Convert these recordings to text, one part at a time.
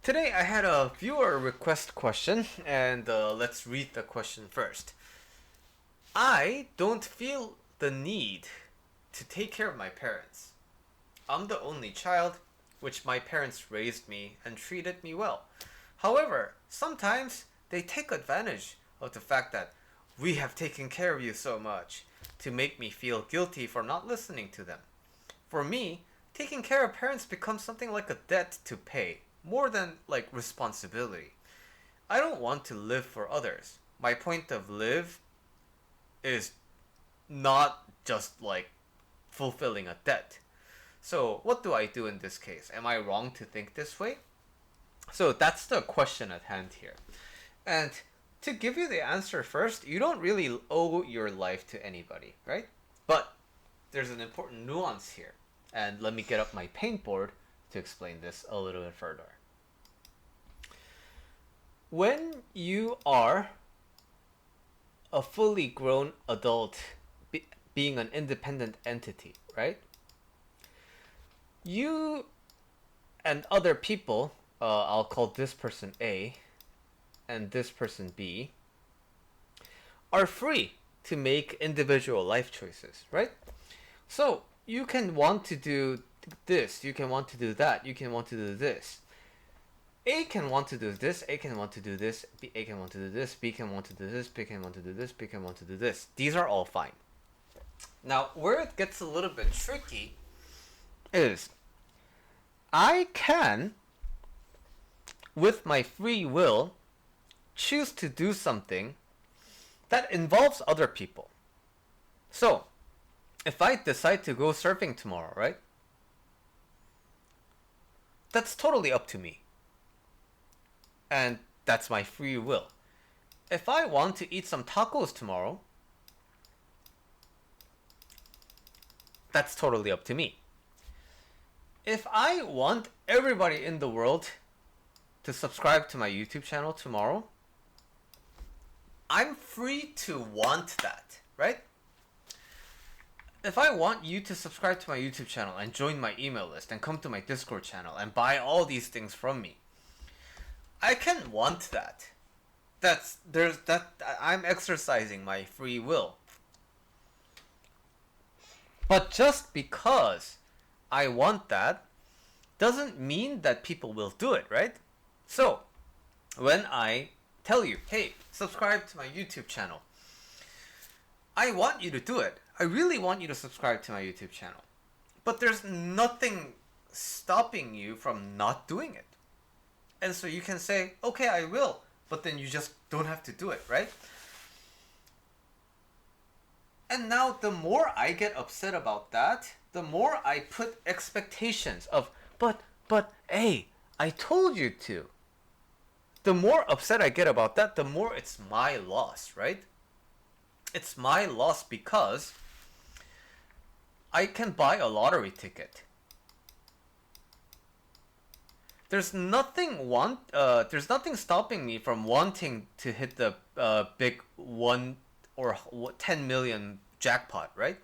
Today I had a viewer request question, and let's read the question first. I don't feel the need to take care of my parents. I'm the only child, which my parents raised me and treated me well. However, sometimes they take advantage of the fact that we have taken care of you so much to make me feel guilty for not listening to them. For me, taking care of parents becomes something like a debt to pay, more than like responsibility. I don't want to live for others. My point of live is not just like fulfilling a debt. So, what do I do in this case? Am I wrong to think this way? So, that's the question at hand here. And to give you the answer first, you don't really owe your life to anybody, right? But there's an important nuance here. And let me get up my paintboard to explain this a little bit further. When you are a fully grown adult, being an independent entity, right? You and other people, I'll call this person A and this person B, are free to make individual life choices, right? So you can want to do this, you can want to do that, you can want to do this. A can want to do this, A can want to do this, A can want to do this, B can want to do this, B can want to do this, B can want to do this. These are all fine. Now, where it gets a little bit tricky is I can, with my free will, choose to do something that involves other people. So, if I decide to go surfing tomorrow, right? That's totally up to me. And that's my free will. If I want to eat some tacos tomorrow, that's totally up to me. If I want everybody in the world to subscribe to my YouTube channel tomorrow, I'm free to want that, right? If I want you to subscribe to my YouTube channel and join my email list and come to my Discord channel and buy all these things from me, I can want that. I'm exercising my free will. But just because I want that doesn't mean that people will do it, right? So, when I tell you, hey, subscribe to my YouTube channel, I want you to do it. I really want you to subscribe to my YouTube channel. But there's nothing stopping you from not doing it. And so you can say, okay, I will, but then you just don't have to do it, right? And now the more I get upset about that, the more I put expectations of, but, hey, I told you to. The more upset I get about that, the more it's my loss, right? It's my loss because I can buy a lottery ticket. There's nothing stopping me from wanting to hit the big 1 or 10 million jackpot, right?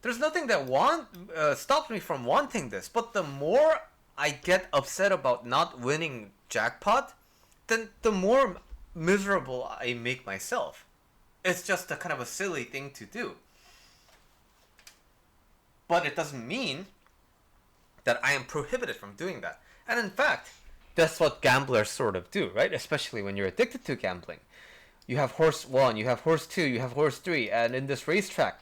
There's nothing that stops me from wanting this, but the more I get upset about not winning jackpot, then the more miserable I make myself. It's just a kind of a silly thing to do. But it doesn't mean that I am prohibited from doing that. And in fact, that's what gamblers sort of do, right? Especially when you're addicted to gambling. You have horse 1, you have horse 2, you have horse 3, and in this racetrack,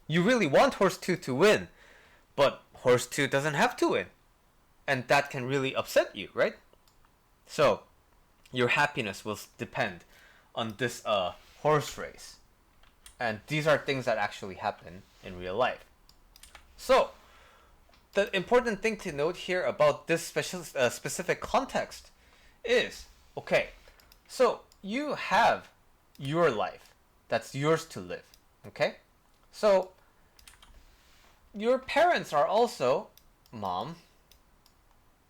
you really want horse 2 to win, but horse 2 doesn't have to win. And that can really upset you, right? So, your happiness will depend on this horse race. And these are things that actually happen in real life. So, the important thing to note here about this specific context is, okay, so you have your life. That's yours to live, okay? So, your parents are also mom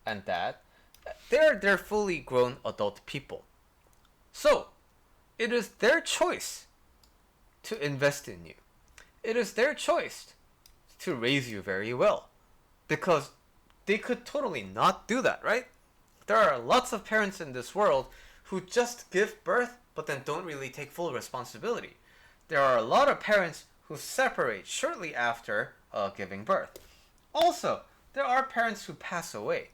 and dad. They're fully grown adult people. So, it is their choice to invest in you. It is their choice to raise you very well. Because they could totally not do that, right? There are lots of parents in this world who just give birth but then don't really take full responsibility. There are a lot of parents who separate shortly after giving birth. Also, there are parents who pass away.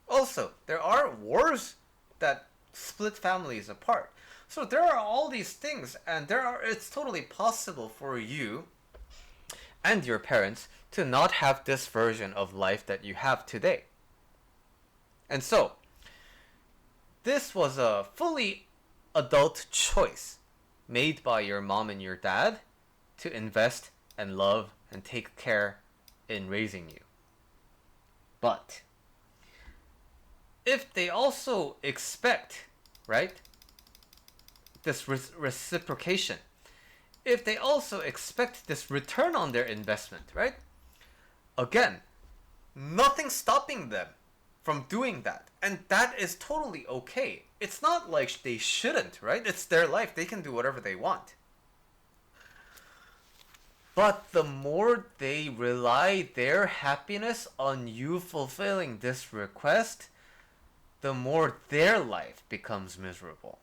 Also, there are wars that split families apart. So there are all these things, and it's totally possible for you and your parents to not have this version of life that you have today. And so, this was a fully adult choice made by your mom and your dad to invest and love and take care in raising you. But if they also expect, right, this reciprocation, if they also expect this return on their investment, right, again, nothing's stopping them from doing that. And that is totally okay. It's not like they shouldn't, right? It's their life. They can do whatever they want. But the more they rely their happiness on you fulfilling this request, the more their life becomes miserable.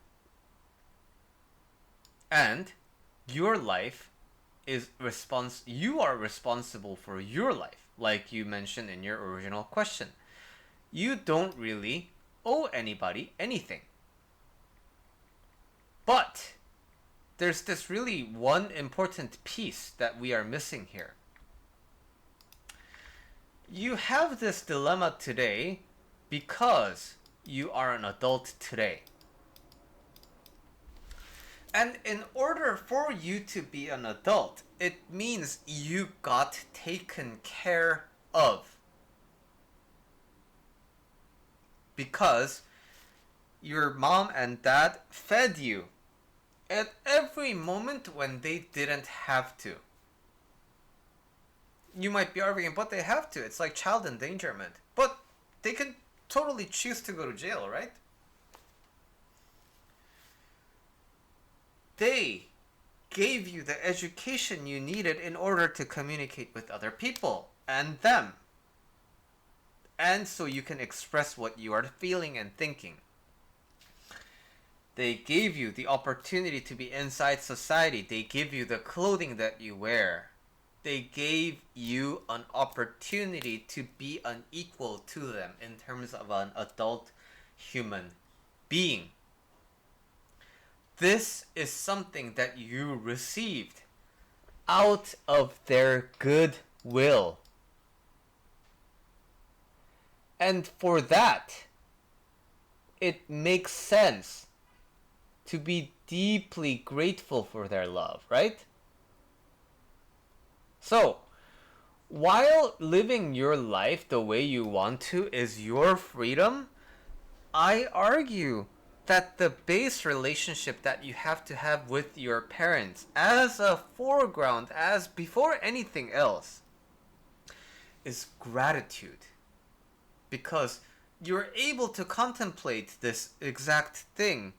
And your life is you are responsible for your life, like you mentioned in your original question. You don't really owe anybody anything. But there's this really one important piece that we are missing here. You have this dilemma today because you are an adult today. And in order for you to be an adult, it means you got taken care of. Because your mom and dad fed you at every moment when they didn't have to. You might be arguing, but they have to. It's like child endangerment. But they can totally choose to go to jail, right? They gave you the education you needed in order to communicate with other people and them. And so you can express what you are feeling and thinking. They gave you the opportunity to be inside society. They give you the clothing that you wear. They gave you an opportunity to be an equal to them in terms of an adult human being. This is something that you received out of their goodwill. And for that, it makes sense to be deeply grateful for their love, right? So, while living your life the way you want to is your freedom, I argue that the base relationship that you have to have with your parents as a foreground, as before anything else, is gratitude. Because you're able to contemplate this exact thing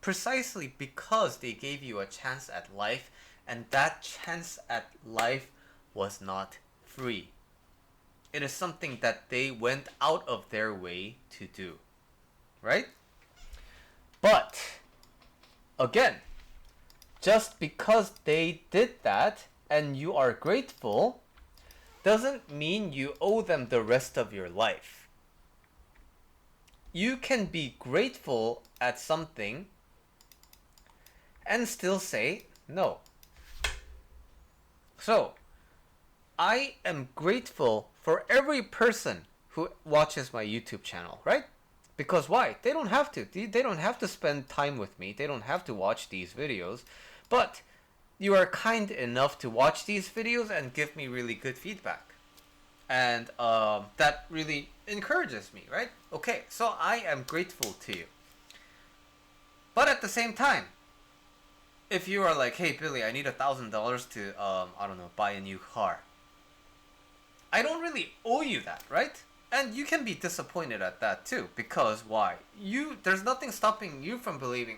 precisely because they gave you a chance at life, and that chance at life was not free. It is something that they went out of their way to do, right? But again, just because they did that and you are grateful doesn't mean you owe them the rest of your life. You can be grateful at something and still say no. So, I am grateful for every person who watches my YouTube channel, right? Because why? They don't have to. They don't have to spend time with me. They don't have to watch these videos. But you are kind enough to watch these videos and give me really good feedback. And that really encourages me, right? Okay, so I am grateful to you. But at the same time, if you are like, hey Billy, I need $1,000 to, I don't know, buy a new car. I don't really owe you that, right? And you can be disappointed at that too, because why? There's nothing stopping you from believing,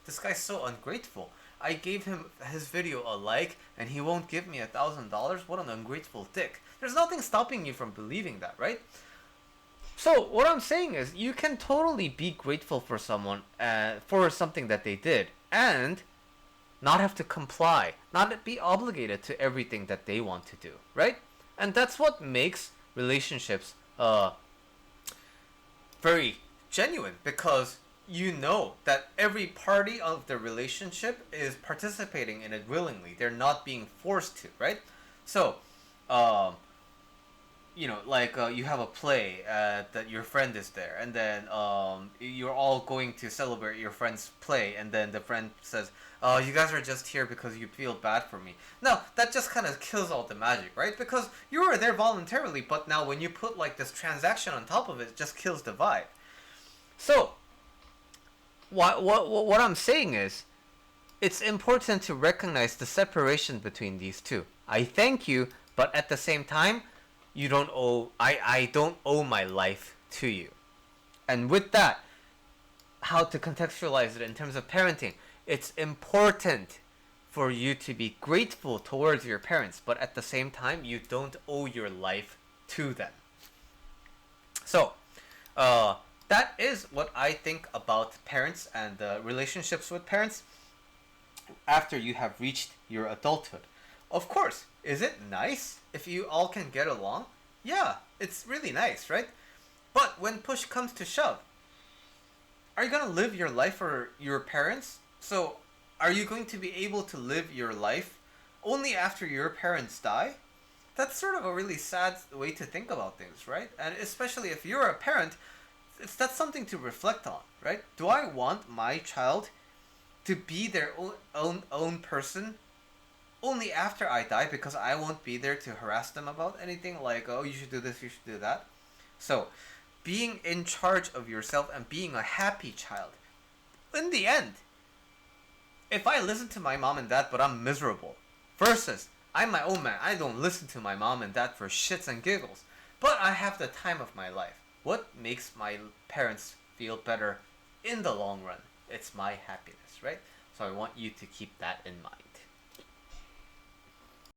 this guy's so ungrateful. I gave him his video a like and he won't give me $1,000? What an ungrateful dick. There's nothing stopping you from believing that, right? So what I'm saying is you can totally be grateful for someone for something that they did and not have to comply, not be obligated to everything that they want to do, right? And that's what makes relationships very genuine, because you know that every party of the relationship is participating in it willingly. They're not being forced to, right? So, um, like you have a play that your friend is there, and then you're all going to celebrate your friend's play, and then the friend says, "Oh, you guys are just here because you feel bad for me." Now, that just kind of kills all the magic, right? Because you were there voluntarily, but now when you put like this transaction on top of it, it just kills the vibe. So, what I'm saying is, it's important to recognize the separation between these two. I thank you, but at the same time, you don't owe I don't owe my life to you. And with that, how to contextualize it in terms of parenting, it's important for you to be grateful towards your parents, but at the same time, you don't owe your life to them. So, that is what I think about parents and relationships with parents after you have reached your adulthood. Of course, is it nice if you all can get along? Yeah, it's really nice, right? But when push comes to shove, are you going to live your life for your parents? So, are you going to be able to live your life only after your parents die? That's sort of a really sad way to think about things, right? And especially if you're a parent, that's something to reflect on, right? Do I want my child to be their own person only after I die, because I won't be there to harass them about anything like, oh, you should do this, you should do that? So, being in charge of yourself and being a happy child. In the end, if I listen to my mom and dad but I'm miserable, versus I'm my own man, I don't listen to my mom and dad for shits and giggles, but I have the time of my life. What makes my parents feel better in the long run? It's my happiness, right? So I want you to keep that in mind.